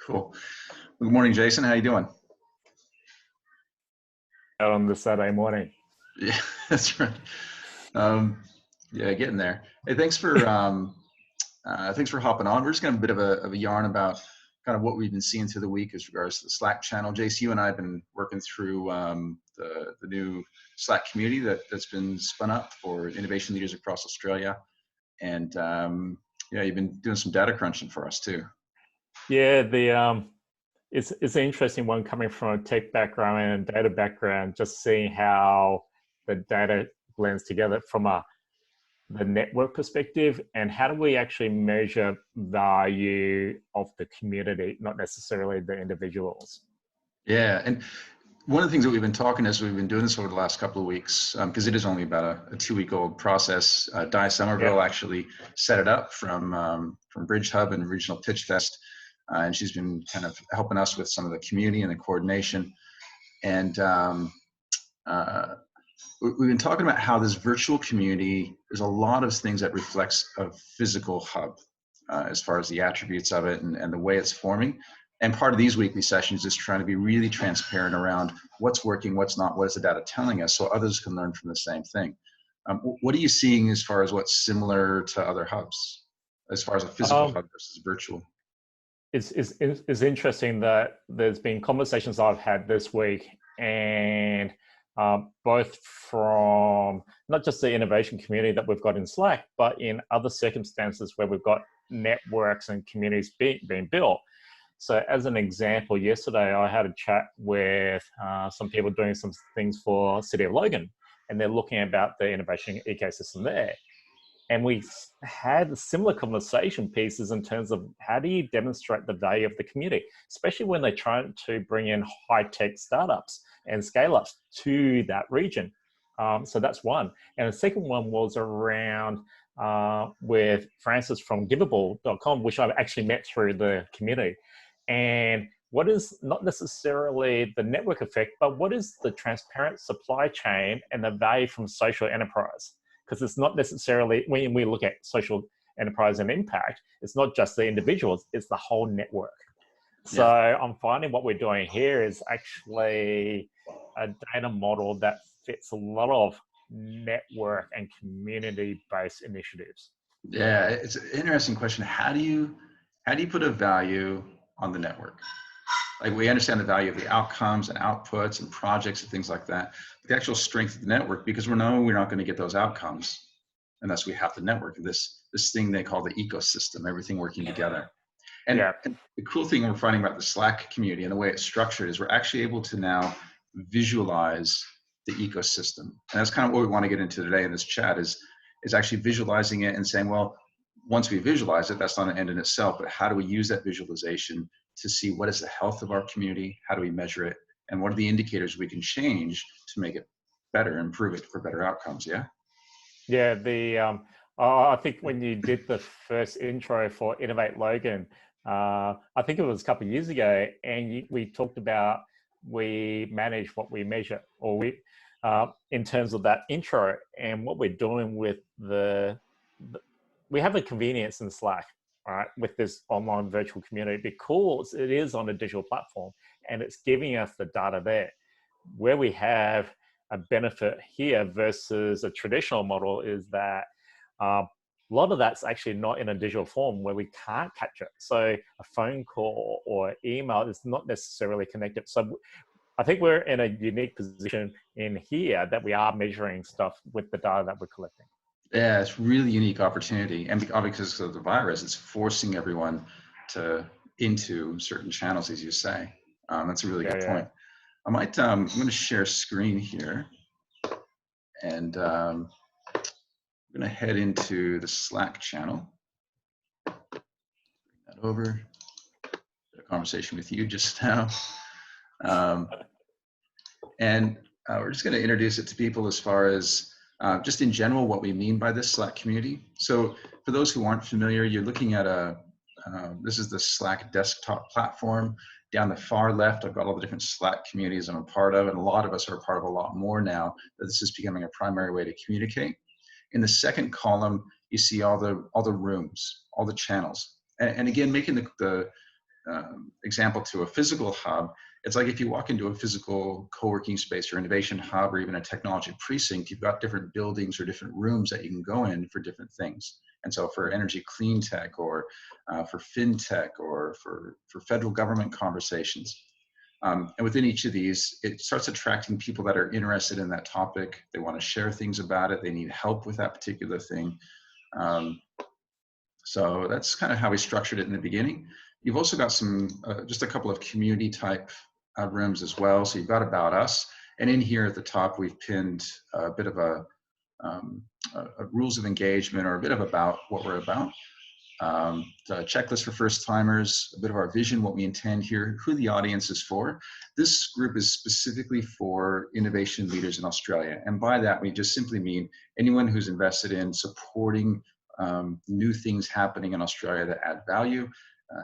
Cool. Good morning, Jason. How you doing? Out on the Saturday morning. Yeah, that's right. Um, yeah, getting there. Hey, thanks for hopping on. We're just gonna have a bit of a yarn about kind of what we've been seeing through the week as regards to the Slack channel. Jason, you and I have been working through the new Slack community that's been spun up for innovation leaders across Australia, and yeah, you've been doing some data crunching for us too. Yeah, it's an interesting one coming from a tech background and a data background, just seeing how the data blends together from the network perspective, and how do we actually measure value of the community, not necessarily the individuals. Yeah, and one of the things that we've been talking as we've been doing this over the last couple of weeks, because it is only about a 2-week-old process. Di Somerville actually set it up from Bridge Hub and Regional Pitch Fest, and she's been kind of helping us with some of the community and the coordination. And we've been talking about how this virtual community, there's a lot of things that reflects a physical hub as far as the attributes of it and the way it's forming. And part of these weekly sessions is trying to be really transparent around what's working, what's not, what is the data telling us, so others can learn from the same thing. What are you seeing as far as what's similar to other hubs, as far as a physical hub versus virtual? It's interesting that there's been conversations I've had this week, and both from not just the innovation community that we've got in Slack, but in other circumstances where we've got networks and communities being built. So as an example, yesterday I had a chat with some people doing some things for City of Logan, and they're looking about the innovation ecosystem there. And we had similar conversation pieces in terms of how do you demonstrate the value of the community, especially when they're trying to bring in high-tech startups and scale-ups to that region. So that's one. And the second one was around with Francis from Giveable.com, which I've actually met through the community. And what is not necessarily the network effect, but what is the transparent supply chain and the value from social enterprise? Because it's not necessarily, when we look at social enterprise and impact, it's not just the individuals, it's the whole network. So I'm finding what we're doing here is actually a data model that fits a lot of network and community-based initiatives. Yeah, it's an interesting question. How do you put a value on the network? Like, we understand the value of the outcomes and outputs and projects and things like that, but the actual strength of the network, because we know we're not going to get those outcomes unless we have the network, this thing they call the ecosystem, everything working together. And the cool thing we're finding about the Slack community and the way it's structured is we're actually able to now visualize the ecosystem. And that's kind of what we want to get into today in this chat is actually visualizing it and saying, well, once we visualize it, that's not an end in itself, but how do we use that visualization to see what is the health of our community, how do we measure it, and what are the indicators we can change to make it better, improve it for better outcomes, yeah? Yeah, I think when you did the first intro for Innovate Logan, I think it was a couple of years ago, and we talked about we manage what we measure, or we, in terms of that intro, and what we're doing with we have a convenience in Slack, right, with this online virtual community, because it is on a digital platform and it's giving us the data there. Where we have a benefit here versus a traditional model is that a lot of that's actually not in a digital form where we can't capture it. So a phone call or email is not necessarily connected. So I think we're in a unique position in here that we are measuring stuff with the data that we're collecting. Yeah, it's really unique opportunity, and because of the virus, it's forcing everyone into certain channels, as you say. That's a really good point. I'm going to share screen here, and I'm going to head into the Slack channel. Bring that over. Had a conversation with you just now, and we're just going to introduce it to people as far as just in general, what we mean by this Slack community. So for those who aren't familiar, you're looking at this is the Slack desktop platform. Down the far left, I've got all the different Slack communities I'm a part of, and a lot of us are a part of a lot more now, that this is becoming a primary way to communicate. In the second column, you see all the rooms, all the channels. And again, making example to a physical hub, it's like if you walk into a physical co-working space or innovation hub or even a technology precinct, you've got different buildings or different rooms that you can go in for different things. And so for energy clean tech or for fintech or for federal government conversations. And within each of these, it starts attracting people that are interested in that topic. They want to share things about it. They need help with that particular thing. So that's kind of how we structured it in the beginning. You've also got some, just a couple of community type rooms as well. So you've got About Us. And in here at the top, we've pinned a bit of a rules of engagement or a bit of about what we're about. The checklist for first timers, a bit of our vision, what we intend here, who the audience is for. This group is specifically for innovation leaders in Australia. And by that, we just simply mean anyone who's invested in supporting new things happening in Australia that add value,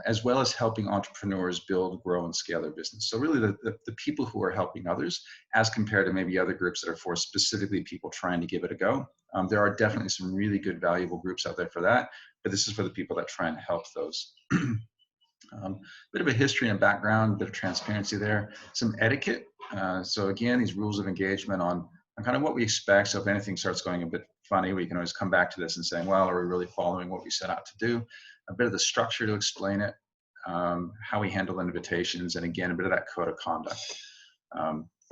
as well as helping entrepreneurs build, grow, and scale their business. So really the people who are helping others as compared to maybe other groups that are for specifically people trying to give it a go. There are definitely some really good, valuable groups out there for that, but this is for the people that try and help those. Bit of a history and background, bit of transparency there, some etiquette. So again, these rules of engagement on kind of what we expect. So if anything starts going a bit funny, we can always come back to this and say, well, are we really following what we set out to do? A bit of the structure to explain it, how we handle invitations, and again, a bit of that code of conduct.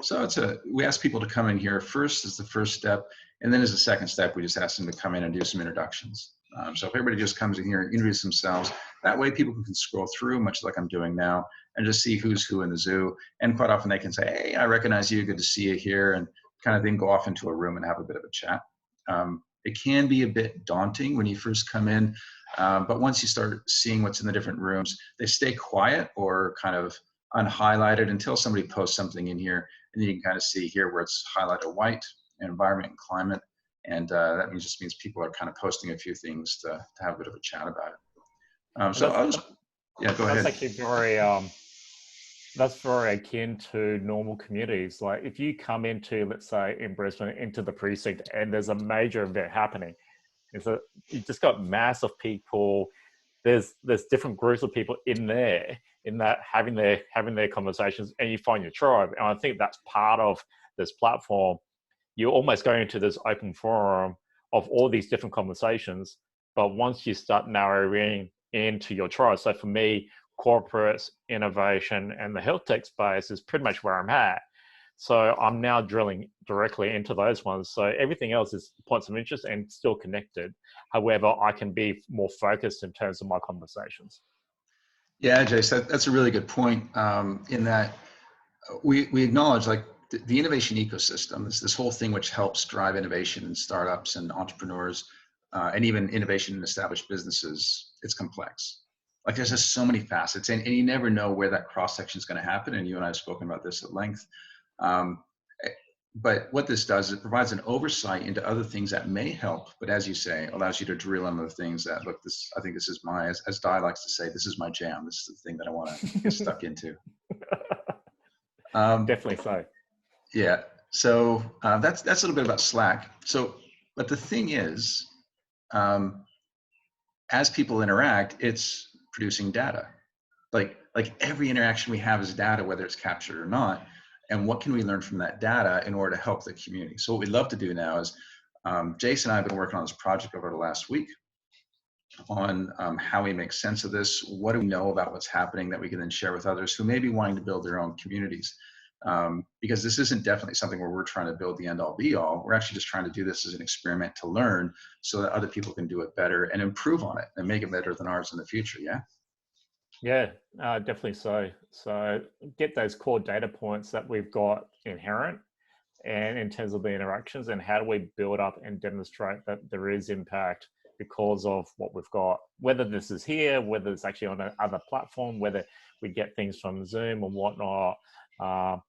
So we ask people to come in here first as the first step, and then as a second step, we just ask them to come in and do some introductions. So if everybody just comes in here, introduce themselves, that way people can scroll through, much like I'm doing now, and just see who's who in the zoo. And quite often they can say, hey, I recognize you, good to see you here, and kind of then go off into a room and have a bit of a chat. It can be a bit daunting when you first come in, but once you start seeing what's in the different rooms, they stay quiet or kind of unhighlighted until somebody posts something in here, and then you can kind of see here where it's highlighted white, environment and climate, and that just means people are kind of posting a few things to have a bit of a chat about it. So I'll just, yeah, go ahead. That's actually very, that's very akin to normal communities. Like if you come into, let's say in Brisbane, into the precinct and there's a major event happening, and so you just got mass of people, there's different groups of people in there, in that having their conversations, and you find your tribe. And I think that's part of this platform. You're almost going into this open forum of all these different conversations, but once you start narrowing into your tribe, so for me, corporates, innovation, and the health tech space is pretty much where I'm at. So I'm now drilling directly into those ones. So everything else is points of interest and still connected. However, I can be more focused in terms of my conversations. Yeah, Jace, that's a really good point. In that we acknowledge like the innovation ecosystem is this whole thing which helps drive innovation in startups and entrepreneurs, and even innovation in established businesses. It's complex. Like there's just so many facets, and you never know where that cross section is going to happen. And you and I have spoken about this at length. But what this does is it provides an oversight into other things that may help, but as you say, allows you to drill into the things that, look, I think this is as Di likes to say, this is my jam. This is the thing that I want to get stuck into. Definitely so. Yeah. So that's a little bit about Slack. So, but the thing is, as people interact, it's producing data. Like every interaction we have is data, whether it's captured or not. And what can we learn from that data in order to help the community? So what we'd love to do now is, Jason and I have been working on this project over the last week on how we make sense of this. What do we know about what's happening that we can then share with others who may be wanting to build their own communities? Because this isn't definitely something where we're trying to build the end all be all. We're actually just trying to do this as an experiment to learn so that other people can do it better and improve on it and make it better than ours in the future. Yeah. Yeah, definitely so. So get those core data points that we've got inherent, and in terms of the interactions, and how do we build up and demonstrate that there is impact because of what we've got, whether this is here, whether it's actually on another platform, whether we get things from Zoom and whatnot. I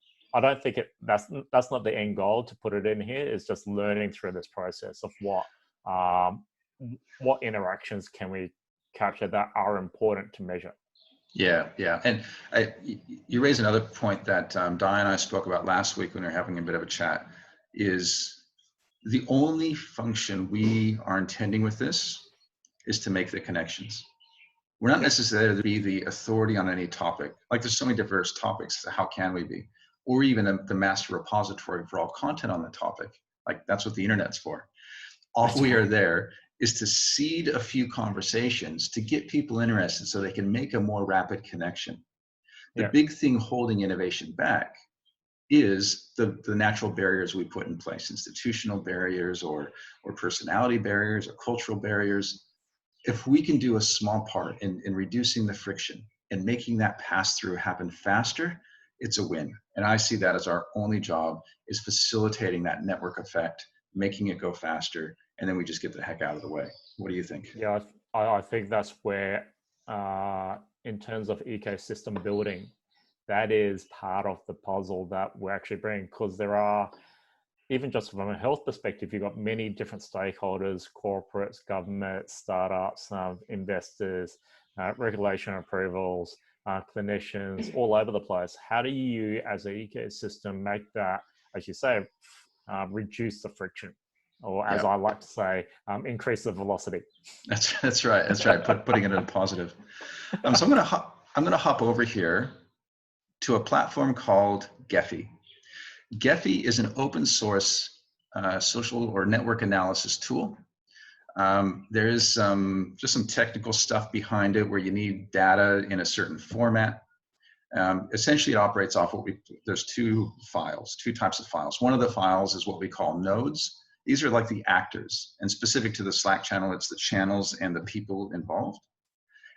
don't think that's not the end goal to put it in here. It's just learning through this process of what interactions can we capture that are important to measure. Yeah, yeah. And you raise another point that Di and I spoke about last week when we were having a bit of a chat, is the only function we are intending with this is to make the connections. We're not necessarily to be the authority on any topic. Like there's so many diverse topics, so how can we be? Or even the master repository for all content on the topic. Like that's what the internet's for. All That's we are right. there is to seed a few conversations to get people interested so they can make a more rapid connection. The Yeah. big thing holding innovation back is the natural barriers we put in place, institutional barriers or personality barriers or cultural barriers. If we can do a small part in reducing the friction and making that pass through happen faster, it's a win. And I see that as our only job is facilitating that network effect, making it go faster, and then we just get the heck out of the way. What do you think? Yeah, I think that's where, in terms of ecosystem building, that is part of the puzzle that we're actually bringing, because there are, even just from a health perspective, you've got many different stakeholders, corporates, governments, startups, investors, regulation approvals, clinicians, all over the place. How do you, as an ecosystem, make that, as you say, reduce the friction? Or as Yeah, I like to say, increase the velocity. that's right. That's right. Putting it in a positive. So I'm gonna hop over here to a platform called Gephi. Gephi is an open source social or network analysis tool. There is just some technical stuff behind it where you need data in a certain format. Essentially, it operates off there's two types of files. One of the files is what we call nodes. These are like the actors, and specific to the Slack channel, it's the channels and the people involved.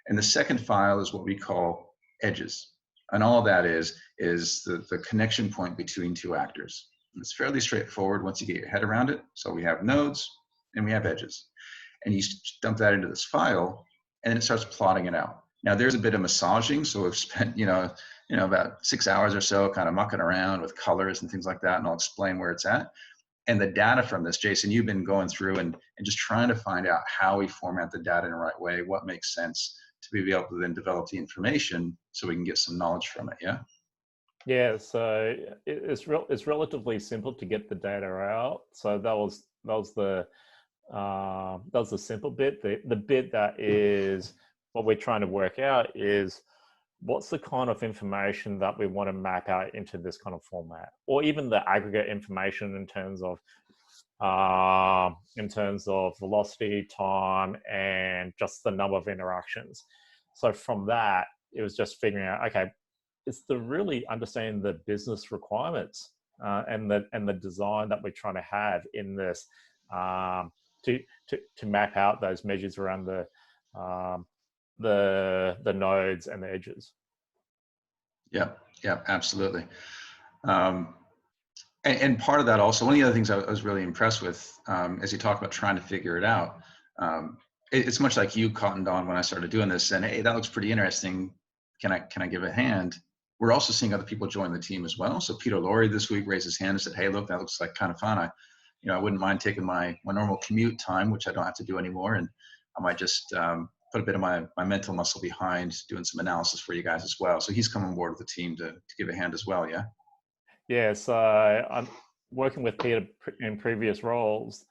And the second file is what we call edges. And all of that is the connection point between two actors. And it's fairly straightforward once you get your head around it. So we have nodes and we have edges. And you dump that into this file, and then it starts plotting it out. Now there's a bit of massaging, so we've spent about 6 hours or so kind of mucking around with colors and things like that, and I'll explain where it's at. And the data from this, Jason, you've been going through and just trying to find out how we format the data in the right way, what makes sense to be able to then develop the information so we can get some knowledge from it. Yeah. Yeah, so it's relatively simple to get the data out. So that was the simple bit. The bit that is what we're trying to work out is what's the kind of information that we want to map out into this kind of format, or even the aggregate information in terms of velocity, time, and just the number of interactions. So from that, it was just figuring out, okay, it's the really understanding the business requirements and the design that we're trying to have in this to map out those measures around the nodes and the edges. Yeah, yeah, absolutely. And part of that also, one of the other things I was really impressed with, as you talk about trying to figure it out, it's much like you cottoned on when I started doing this, and hey, that looks pretty interesting. Can I give a hand? We're also seeing other people join the team as well. So Peter Lorre this week raised his hand and said, hey, look, that looks like kind of fun. I wouldn't mind taking my normal commute time, which I don't have to do anymore, and I might just put a bit of my mental muscle behind doing some analysis for you guys as well. So he's come on board with the team to give a hand as well. Yeah. Yeah, so I'm working with Peter in previous roles.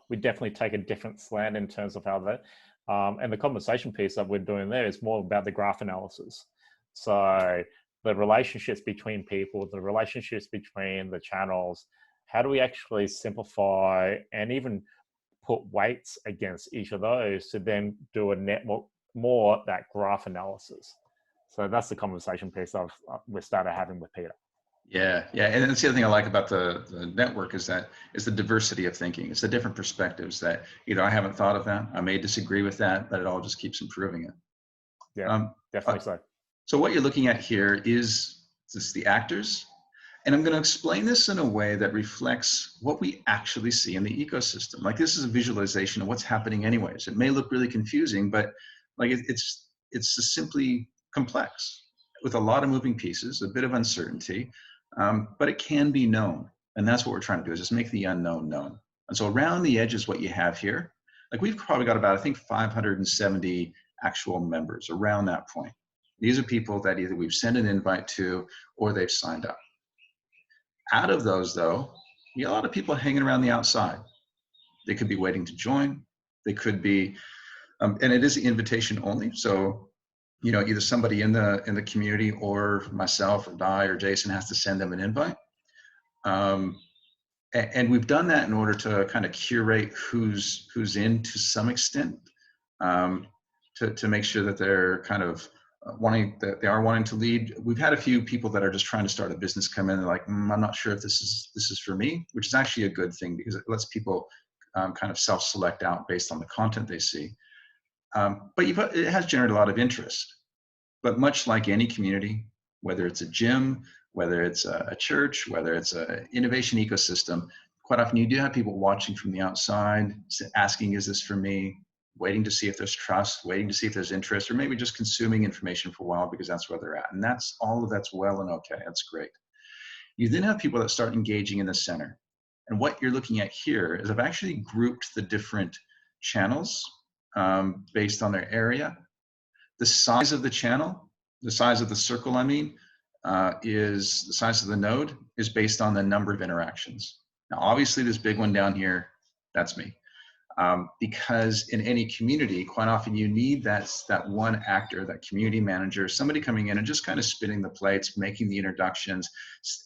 We definitely take a different slant in terms of how that, and the conversation piece that we're doing there is more about the graph analysis. So the relationships between people, the relationships between the channels, how do we actually simplify and even put weights against each of those to then do a network more that graph analysis. So that's the conversation piece we started having with Peter. Yeah, yeah, and that's the other thing I like about the network is the diversity of thinking. It's the different perspectives that either I haven't thought of that, I may disagree with that, but it all just keeps improving it. Yeah, Um, definitely so. so what you're looking at here is just the actors, and I'm going to explain this in a way that reflects what we actually see in the ecosystem. Like this is a visualization of what's happening anyways. It may look really confusing, but like it's just simply complex with a lot of moving pieces, a bit of uncertainty, but it can be known. And that's what we're trying to do is just make the unknown known. And so around the edges, what you have here, like we've probably got about, I think, 570 actual members around that point. These are people that either we've sent an invite to or they've signed up. Out of those, though, you got a lot of people hanging around the outside. They could be waiting to join. They could be And it is invitation only. So, you know, either somebody in the community or myself or Di or Jason has to send them an invite. And we've done that in order to kind of curate who's in to some extent, um, to make sure that they're kind of that they are wanting to lead. We've had a few people that are just trying to start a business come in and like, I'm not sure if this is for me, which is actually a good thing because it lets people kind of self-select out based on the content they see. But it has generated a lot of interest. But much like any community, whether it's a gym, whether it's a church, whether it's an innovation ecosystem, quite often you do have people watching from the outside, asking, is this for me? Waiting to see if there's trust, waiting to see if there's interest, or maybe just consuming information for a while because that's where they're at. And that's all of that's well and okay, that's great. You then have people that start engaging in the center. And what you're looking at here is I've actually grouped the different channels based on their area. The size of the channel, the size of the circle, I mean, is the size of the node is based on the number of interactions. Now, obviously, this big one down here, that's me. Because in any community, quite often you need that one actor, that community manager, somebody coming in and just kind of spinning the plates, making the introductions.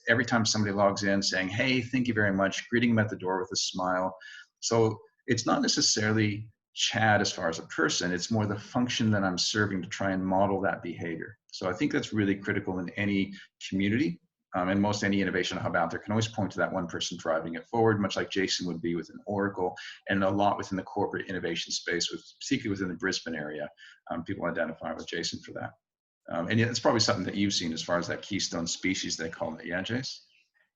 Every time somebody logs in saying, hey, thank you very much, greeting them at the door with a smile. So it's not necessarily Chad as far as a person, it's more the function that I'm serving to try and model that behavior. So I think that's really critical in any community. And most any innovation hub out there can always point to that one person driving it forward, much like Jason would be within Oracle, and a lot within the corporate innovation space, particularly within the Brisbane area. People identify with Jason for that. And yeah, it's probably something that you've seen as far as that keystone species, they call it. Yeah, Jace?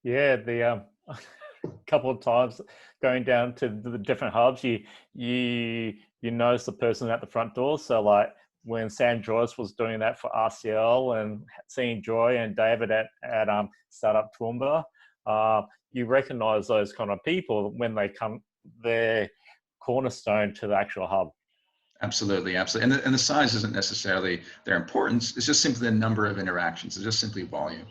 Yeah, the couple of times going down to the different hubs, you notice the person at the front door. So like when Sam Joyce was doing that for RCL and seeing Joy and David at Startup Toowoomba, you recognize those kind of people when they come, they're cornerstone to the actual hub. Absolutely, absolutely. And the size isn't necessarily their importance. It's just simply the number of interactions. It's just simply volume.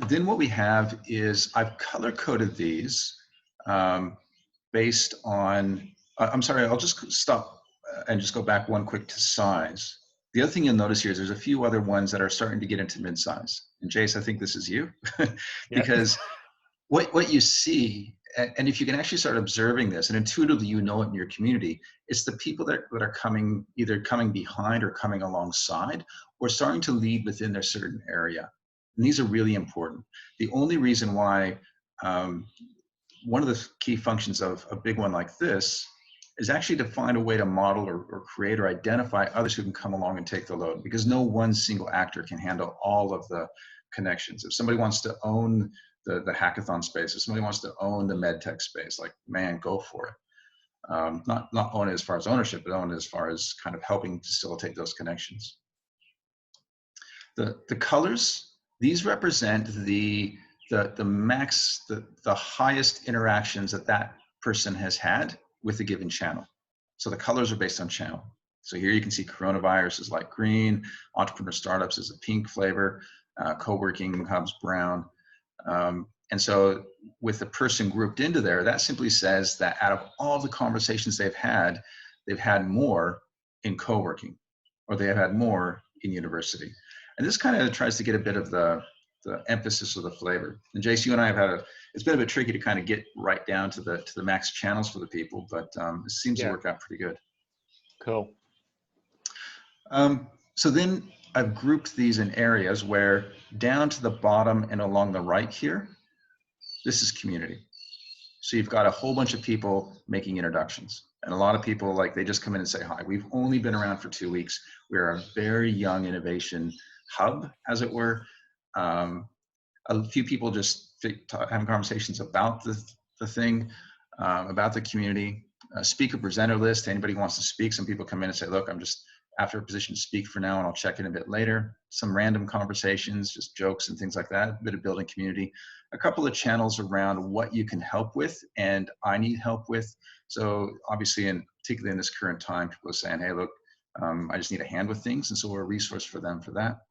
Then what we have is I've color coded these based on, I'm sorry, I'll just stop and just go back one quick to size. The other thing you'll notice here is there's a few other ones that are starting to get into mid-size. And Jace, I think this is you. Because what you see, and if you can actually start observing this, and intuitively you know it in your community, it's the people that are coming, either coming behind or coming alongside, or starting to lead within their certain area. And these are really important. The only reason why one of the key functions of a big one like this is actually to find a way to model or create or identify others who can come along and take the load, because no one single actor can handle all of the connections. If somebody wants to own the hackathon space, if somebody wants to own the medtech space, like, man, go for it. Not own it as far as ownership, but own it as far as kind of helping facilitate those connections. The colors, these represent the max, the highest interactions that person has had with a given channel. So the colors are based on channel. So here you can see coronavirus is light green, entrepreneur startups is a pink flavor, co-working hubs brown. And so with the person grouped into there, that simply says that out of all the conversations they've had more in co-working, or they have had more in university. And this kind of tries to get a bit of the emphasis of the flavor. And Jace, you and I have it's been a bit tricky to kind of get right down to the max channels for the people, but it seems to work out pretty good. Cool. So then I've grouped these in areas where down to the bottom and along the right here, this is community. So you've got a whole bunch of people making introductions. And a lot of people, like, they just come in and say, hi, we've only been around for 2 weeks. We're a very young innovation hub, as it were. A few people just having conversations about the thing, about the community. Speaker presenter list, anybody who wants to speak. Some people come in and say, look, I'm just after a position to speak for now, and I'll check in a bit later. Some random conversations, just jokes and things like that, a bit of building community. A couple of channels around what you can help with and I need help with. So obviously, and particularly in this current time, people are saying, hey, look, I just need a hand with things. And so we're a resource for them for that.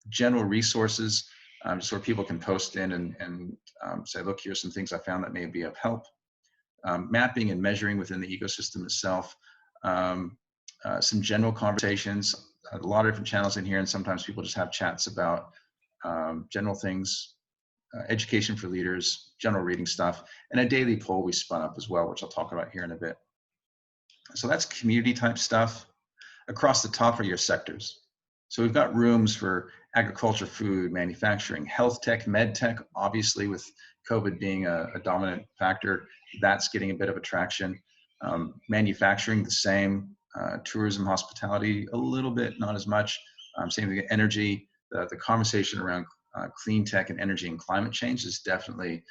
General resources, just where people can post in and say, look, here's some things I found that may be of help. Mapping and measuring within the ecosystem itself. some general conversations, a lot of different channels in here, and sometimes people just have chats about general things, education for leaders, general reading stuff, and a daily poll we spun up as well, which I'll talk about here in a bit. So that's community type stuff. Across the top are your sectors. So we've got rooms for agriculture, food, manufacturing, health tech, med tech. Obviously, with COVID being a dominant factor, that's getting a bit of attraction. Manufacturing, the same. Tourism, hospitality, a little bit, not as much. Same thing, energy. The conversation around clean tech and energy and climate change is definitely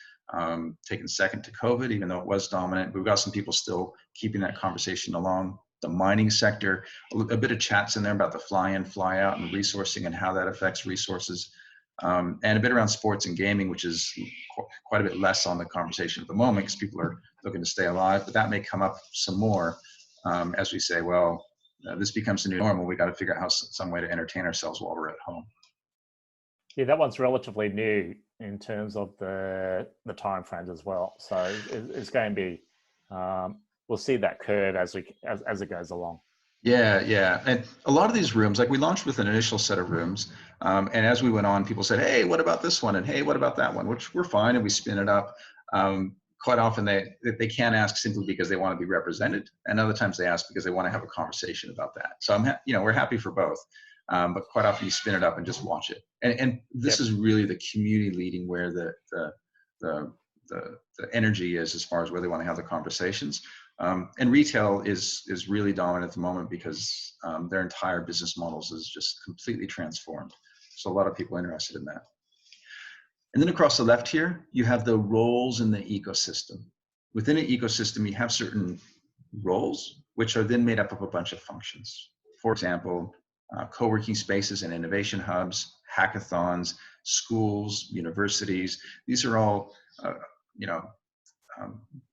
taken second to COVID, even though it was dominant. We've got some people still keeping that conversation along. The mining sector, a bit of chats in there about the fly in, fly out and resourcing and how that affects resources. And a bit around sports and gaming, which is quite a bit less on the conversation at the moment because people are looking to stay alive, but that may come up some more as we say, well, this becomes the new normal. We got to figure out some way to entertain ourselves while we're at home. Yeah, that one's relatively new in terms of the time frames as well. So it's going to be, we'll see that curve as it goes along. Yeah. And a lot of these rooms, like we launched with an initial set of rooms. And as we went on, people said, hey, what about this one? And hey, what about that one? Which we're fine. And we spin it up. Quite often they can't ask simply because they want to be represented. And other times they ask because they want to have a conversation about that. So we're happy for both. But quite often you spin it up and just watch it. And this is really the community leading where the energy is as far as where they want to have the conversations. And retail is really dominant at the moment because their entire business models is just completely transformed. So a lot of people are interested in that. And then across the left here, you have the roles in the ecosystem. Within an ecosystem, you have certain roles, which are then made up of a bunch of functions. For example, co-working spaces and innovation hubs, hackathons, schools, universities. These are all,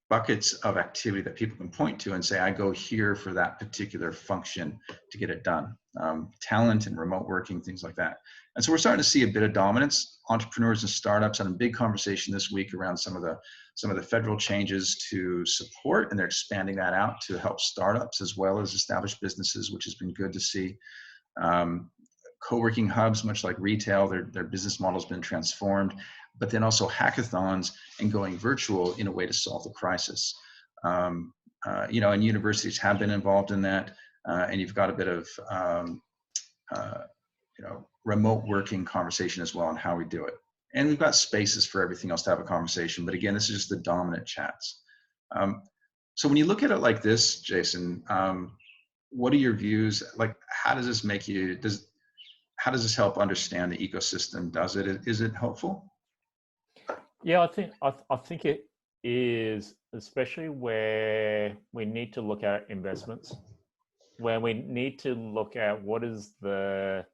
buckets of activity that people can point to and say, I go here for that particular function to get it done. Talent and remote working, things like that. And so we're starting to see a bit of dominance. Entrepreneurs and startups had a big conversation this week around some of the federal changes to support, and they're expanding that out to help startups as well as established businesses, which has been good to see. Co-working hubs, much like retail, their business model has been transformed, but then also hackathons and going virtual in a way to solve the crisis. And universities have been involved in that, and you've got a bit of remote working conversation as well on how we do it. And we've got spaces for everything else to have a conversation, but again, this is just the dominant chats. So when you look at it like this, Jason, what are your views? Like, how does this make you, how does this help understand the ecosystem? Is it helpful? Yeah, I think it is, especially where we need to look at investments, where we need to look at what is the,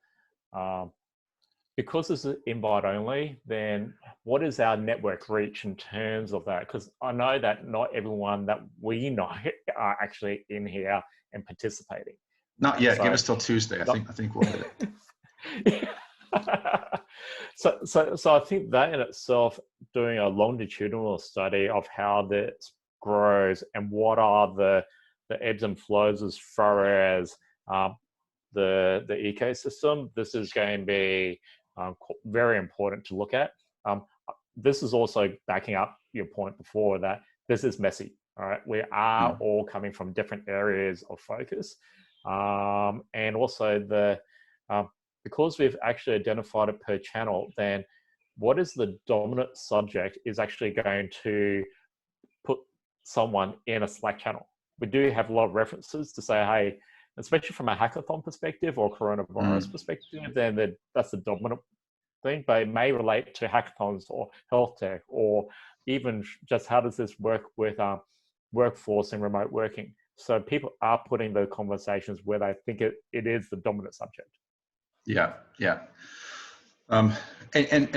because this is invite only, then what is our network reach in terms of that? Because I know that not everyone that we know are actually in here and participating. Not yet. So, give us till Tuesday. I think we'll hit it. So I think that in itself, doing a longitudinal study of how this grows and what are the ebbs and flows as far as the ecosystem, this is going to be very important to look at. This is also backing up your point before that this is messy. All right, we are all coming from different areas of focus, and also because we've actually identified it per channel, then what is the dominant subject is actually going to put someone in a Slack channel. We do have a lot of references to say, hey, especially from a hackathon perspective or coronavirus perspective, then that's the dominant thing, but it may relate to hackathons or health tech, or even just how does this work with workforce and remote working. So people are putting the conversations where they think it is the dominant subject. Yeah. And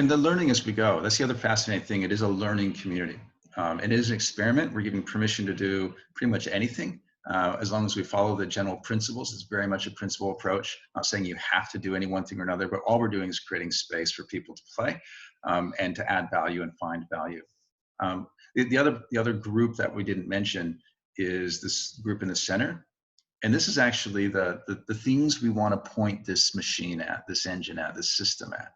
the learning as we go. That's the other fascinating thing. It is a learning community. It is an experiment. We're giving permission to do pretty much anything as long as we follow the general principles. It's very much a principle approach. Not saying you have to do any one thing or another, but all we're doing is creating space for people to play and to add value and find value. The other group that we didn't mention is this group in the center. And this is actually the things we want to point this machine at, this engine at, this system at.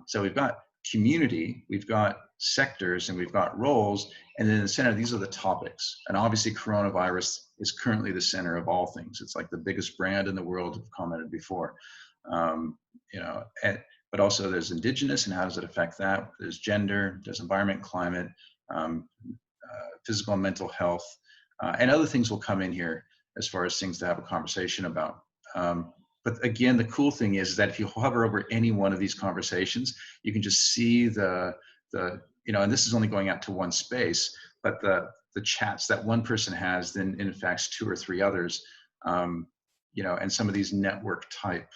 So we've got community, we've got sectors, and we've got roles. And then in the center, these are the topics. And obviously coronavirus is currently the center of all things. It's like the biggest brand in the world, I've commented before. You know, but also there's indigenous and how does it affect that? There's gender, there's environment, climate, physical and mental health, and other things will come in here as far as things to have a conversation about. But again, the cool thing is that if you hover over any one of these conversations, you can just see the you know, and this is only going out to one space, but the chats that one person has then in fact two or three others, you know, and some of these network type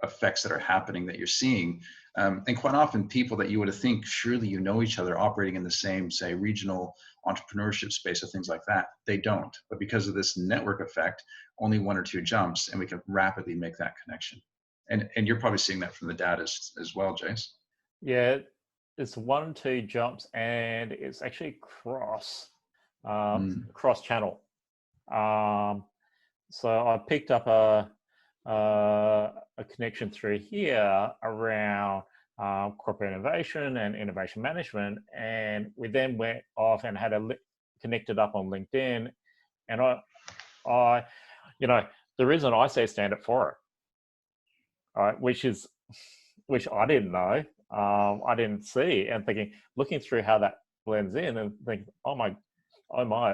effects that are happening that you're seeing. And quite often people that you would think, surely you know each other operating in the same, say, regional entrepreneurship space or things like that, they don't. But because of this network effect, only one or two jumps and we can rapidly make that connection. And you're probably seeing that from the data as well, Jace. Yeah, it's 1-2 jumps, and it's actually cross channel. So I picked up a connection through here around corporate innovation and innovation management, and we then went off and had connected up on LinkedIn, and I, you know, the reason I say stand up for it, which I didn't know, I didn't see, and thinking, looking through how that blends in, and think, oh my,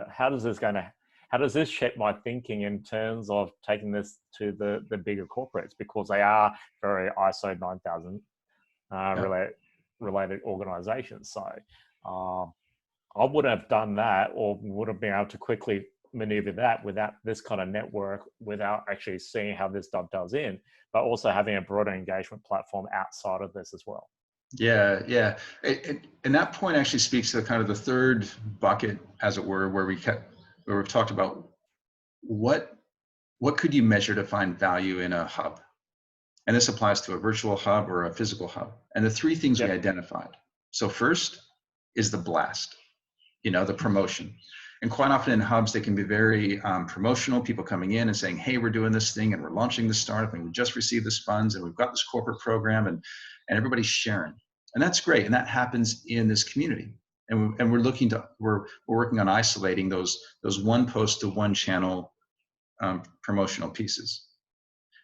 how does this shape my thinking in terms of taking this to the bigger corporates, because they are very ISO 9000 related organizations. So I wouldn't have done that, or would have been able to quickly maneuver that without this kind of network, without actually seeing how this dovetails in, but also having a broader engagement platform outside of this as well. Yeah, yeah. And that point actually speaks to kind of the third bucket, as it were, where we've talked about what could you measure to find value in a hub? And this applies to a virtual hub or a physical hub. And the three things we identified. So first is the blast, you know, the promotion. And quite often in hubs, they can be very promotional, people coming in and saying, hey, we're doing this thing and we're launching this startup and we just received this funds and we've got this corporate program, and everybody's sharing. And that's great. And that happens in this community. And we're working on isolating those one post to one channel promotional pieces.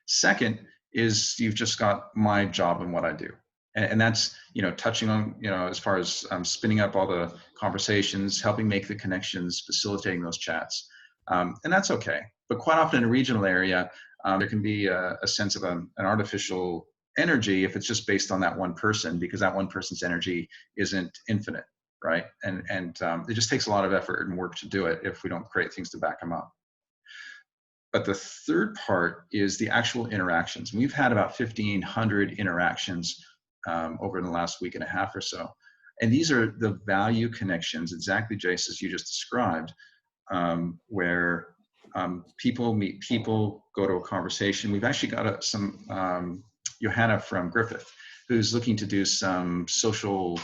Second is you've just got my job and what I do. And that's, you know, touching on, you know, as far as spinning up all the conversations, helping make the connections, facilitating those chats. And that's okay. But quite often in a regional area, there can be a sense of an artificial energy if it's just based on that one person, because that one person's energy isn't infinite, right? And it just takes a lot of effort and work to do it if we don't create things to back them up. But the third part is the actual interactions. We've had about 1,500 interactions over the last week and a half or so. And these are the value connections, exactly, Jace, as you just described, where people meet people, go to a conversation. We've actually got some Johanna from Griffith, who's looking to do some social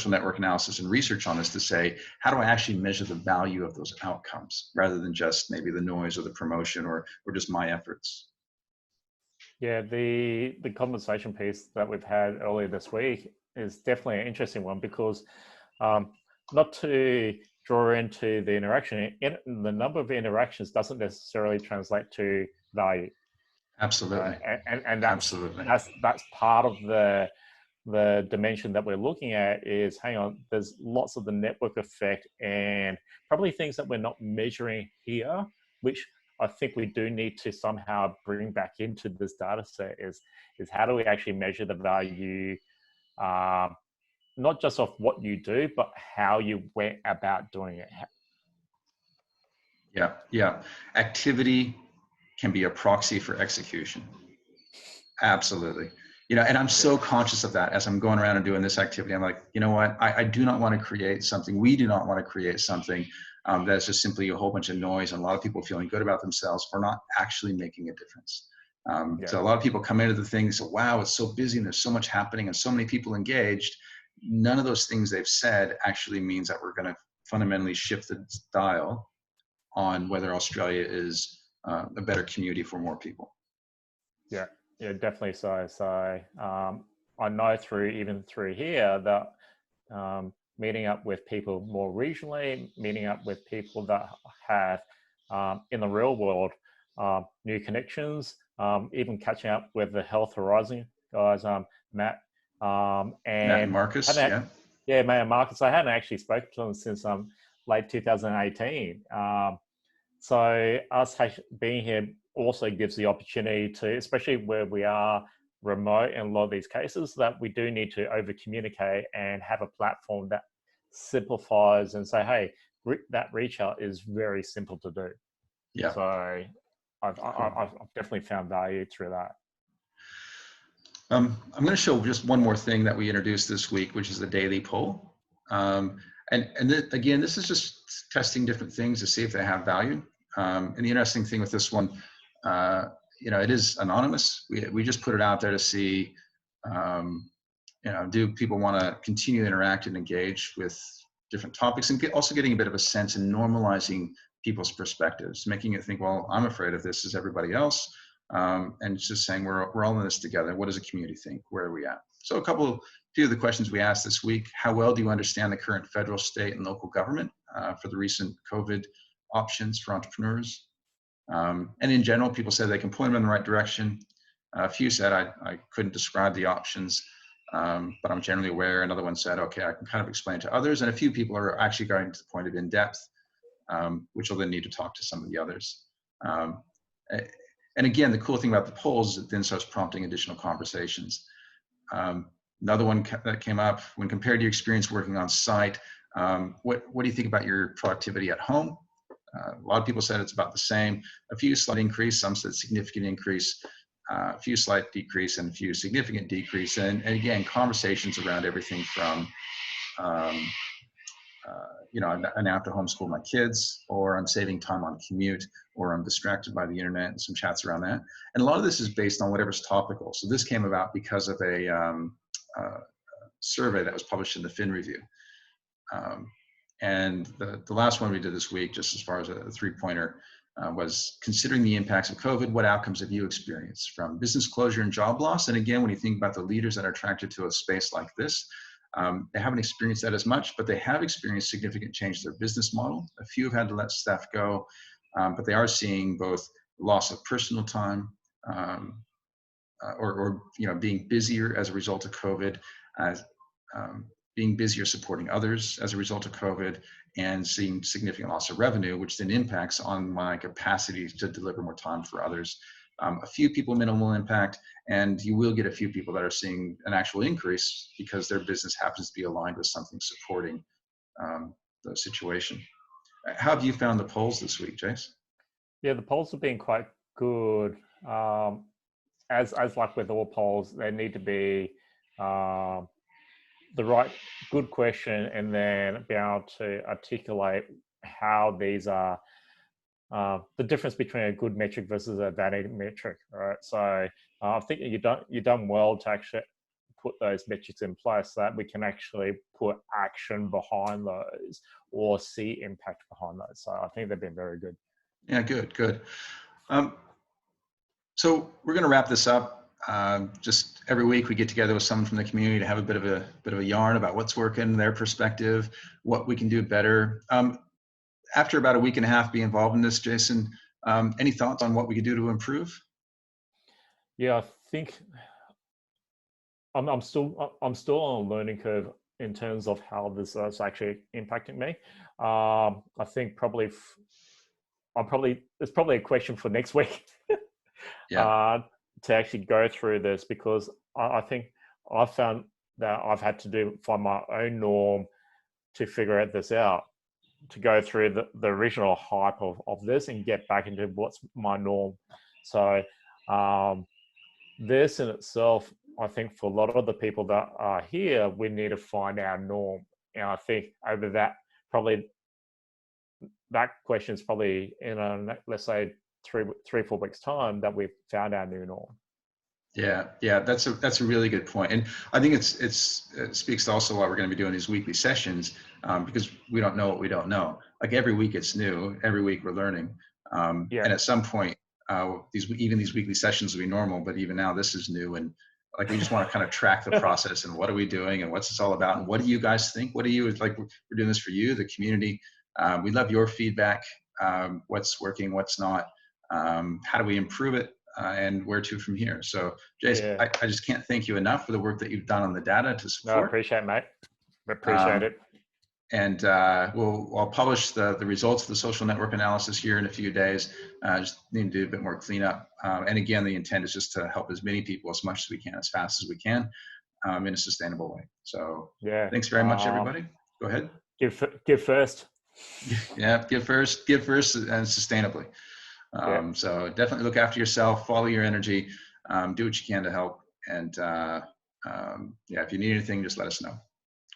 network analysis and research on this to say, how do I actually measure the value of those outcomes rather than just maybe the noise or the promotion or just my efforts? Yeah, the conversation piece that we've had earlier this week is definitely an interesting one, because not to draw into the interaction, the number of interactions doesn't necessarily translate to value. Absolutely. And that's part of the dimension that we're looking at is, hang on, there's lots of the network effect and probably things that we're not measuring here, which I think we do need to somehow bring back into this data set is how do we actually measure the value, not just of what you do, but how you went about doing it. Yeah. Activity can be a proxy for execution. Absolutely. You know, and I'm so conscious of that as I'm going around and doing this activity. I'm like, you know what? I do not want to create something. We do not want to create something that's just simply a whole bunch of noise and a lot of people feeling good about themselves for not actually making a difference. So a lot of people come into the thing and say, wow, it's so busy and there's so much happening and so many people engaged. None of those things they've said actually means that we're going to fundamentally shift the dial on whether Australia is a better community for more people. Yeah, yeah, definitely so. So I know even through here that meeting up with people more regionally, meeting up with people that have in the real world new connections, even catching up with the Health Horizon guys, Matt Matt and and Marcus, hadn't, yeah. yeah, Matt and Marcus. I hadn't actually spoken to them since late 2018. So us being here also gives the opportunity to, especially where we are remote in a lot of these cases, that we do need to over communicate and have a platform that simplifies and say, hey, that reach out is very simple to do. Yeah. So I've definitely found value through that. I'm going to show just one more thing that we introduced this week, which is the daily poll. Again, this is just testing different things to see if they have value. And the interesting thing with this one, it is anonymous. We just put it out there to see, do people want to continue to interact and engage with different topics, and also getting a bit of a sense and normalizing people's perspectives, making it think, well, I'm afraid of this as everybody else. And just saying we're all in this together. What does the community think? Where are we at? So a few of the questions we asked this week: how well do you understand the current federal, state, and local government for the recent COVID options for entrepreneurs? And in general, people said they can point them in the right direction. A few said I couldn't describe the options, but I'm generally aware. Another one said, okay, I can kind of explain to others. And a few people are actually going to the point of in-depth, which will then need to talk to some of the others. And again, the cool thing about the polls is it then starts prompting additional conversations. Another one that came up: when compared to your experience working on site, what do you think about your productivity at home? A lot of people said it's about the same. A few slight increase, some said significant increase, a few slight decrease, and a few significant decrease. And again, conversations around everything from an app to homeschool my kids, or I'm saving time on commute, or I'm distracted by the internet, and some chats around that. And a lot of this is based on whatever's topical. So this came about because of a survey that was published in the Fin Review. And the last one we did this week, just as far as a 3-pointer, was considering the impacts of COVID, what outcomes have you experienced from business closure and job loss? And again, when you think about the leaders that are attracted to a space like this, they haven't experienced that as much, but they have experienced significant change to their business model. A few have had to let staff go, but they are seeing both loss of personal time or being busier as a result of COVID, being busier supporting others as a result of COVID, and seeing significant loss of revenue, which then impacts on my capacity to deliver more time for others. A few people minimal impact, and you will get a few people that are seeing an actual increase because their business happens to be aligned with something supporting the situation. How have you found the polls this week, Jace? Yeah, the polls have been quite good. As like with all polls, they need to be the right, good question, and then be able to articulate how these are the difference between a good metric versus a bad metric, right? So I think you've done well to actually put those metrics in place so that we can actually put action behind those or see impact behind those. So I think they've been very good. Yeah, good. So we're going to wrap this up. Just every week we get together with someone from the community to have a bit of a yarn about what's working, their perspective, what we can do better. After about a week and a half being involved in this, Jason, any thoughts on what we could do to improve? Yeah, I think I'm still on a learning curve in terms of how this is actually impacting me. I think it's probably a question for next week. Yeah. To actually go through this, because I think I've found that I've had to find my own norm to figure this out, to go through the original hype of this and get back into what's my norm. So this in itself, I think for a lot of the people that are here, we need to find our norm. And I think over that, probably that question is probably in let's say 3-4 weeks time that we've found our new norm. Yeah, that's a really good point, and I think it speaks to also why we're going to be doing these weekly sessions, because we don't know what we don't know. Like every week it's new, every week we're learning, Yeah. and at some point, these weekly sessions will be normal, but even now this is new, and like we just want to kind of track the process and what are we doing and what's this all about and what do you guys think? What do you like? We're doing this for you, the community. We love your feedback. What's working, what's not. How do we improve it? And where to from here. So, Jace, Yeah. I just can't thank you enough for the work that you've done on the data to No, I support. appreciate it, mate. Appreciate Um, it. and I'll publish the results of the social network analysis here in a few days. Just need to do a bit more cleanup. And again, the intent is just to help as many people as much as we can, as fast as we can, in a sustainable way. So, Yeah. thanks very much, everybody. Go ahead. Give first. Yeah, give first, and sustainably. Yeah. So definitely look after yourself, follow your energy, do what you can to help. And yeah, if you need anything, just let us know.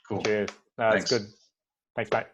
Cool. Cheers. No, it's Thanks. good. Thanks, mate.